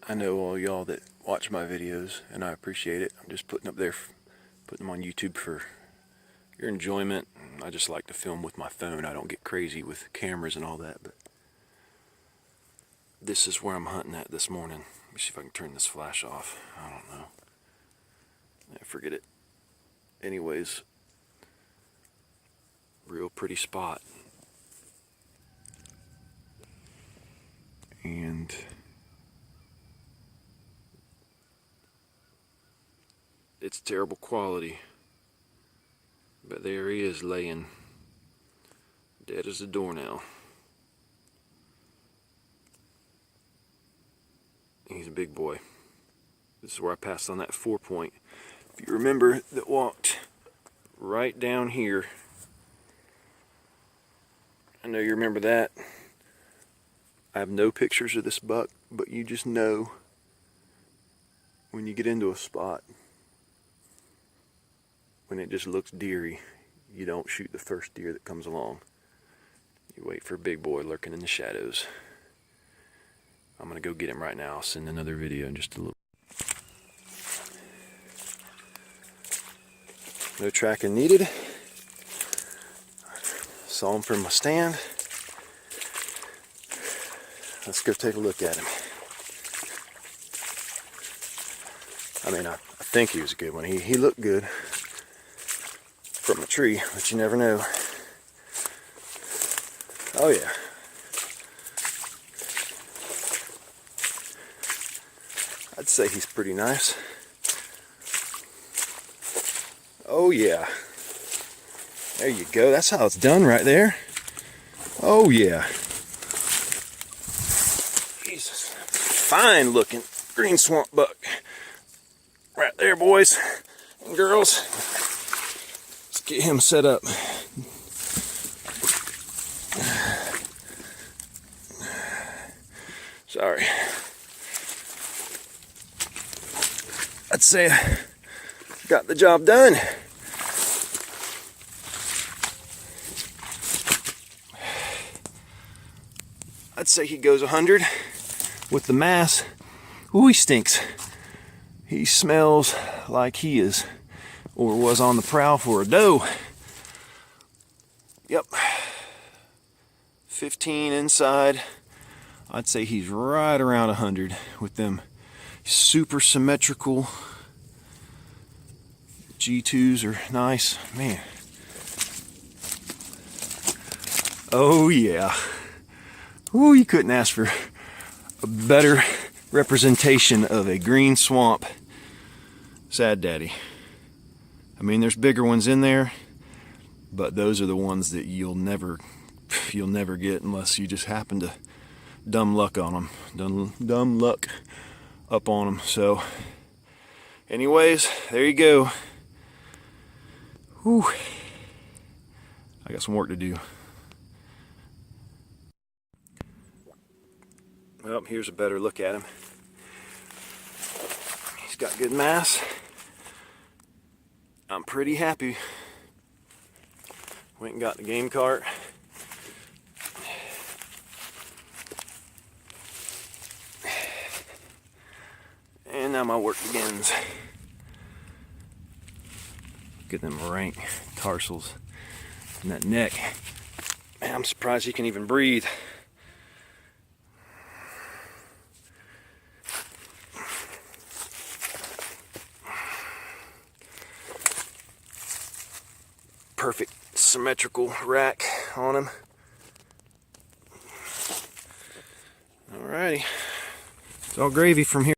I know all y'all that watch my videos, and I appreciate it. I'm just putting them on YouTube for your enjoyment. I just like to film with my phone. I don't get crazy with cameras and all that, but this is where I'm hunting at this morning. Let me see if I can turn this flash off. I don't know. Yeah, forget it. Anyways, real pretty spot. And it's terrible quality, but there he is laying dead as a doornail. He's a big boy. This is where I passed on that 4-point. If you remember, that walked right down here. I know you remember that. I have no pictures of this buck, but you just know when you get into a spot, when it just looks deery, you don't shoot the first deer that comes along. You wait for a big boy lurking in the shadows. I'm gonna go get him right now. I'll send another video in just a little. No tracking needed. Saw him from my stand. Let's go take a look at him. I mean, I think he was a good one. He looked good from a tree, but you never know. Oh yeah. I'd say he's pretty nice. Oh yeah. There you go. That's how it's done right there. Oh yeah. Jesus. Fine looking green swamp buck. Right there, boys and girls. Let's get him set up. Sorry. I'd say I got the job done. I'd say he goes 100 with the mass. Ooh, he stinks. He smells like he is or was on the prowl for a doe. Yep. 15 inside. I'd say he's right around 100 with them super symmetrical G2s are nice. Man. Oh yeah. Ooh, you couldn't ask for a better representation of a green swamp sad daddy. I mean, there's bigger ones in there, but those are the ones that you'll never get unless you just happen to dumb luck on them. Dumb luck up on them. So anyways, there you go. Whew. I got some work to do. Well, here's a better look at him. He's got good mass. I'm pretty happy. Went and got the game cart. And now my work begins. Get them rank tarsals in that neck. Man, I'm surprised he can even breathe. Perfect symmetrical rack on him. Alrighty. It's all gravy from here.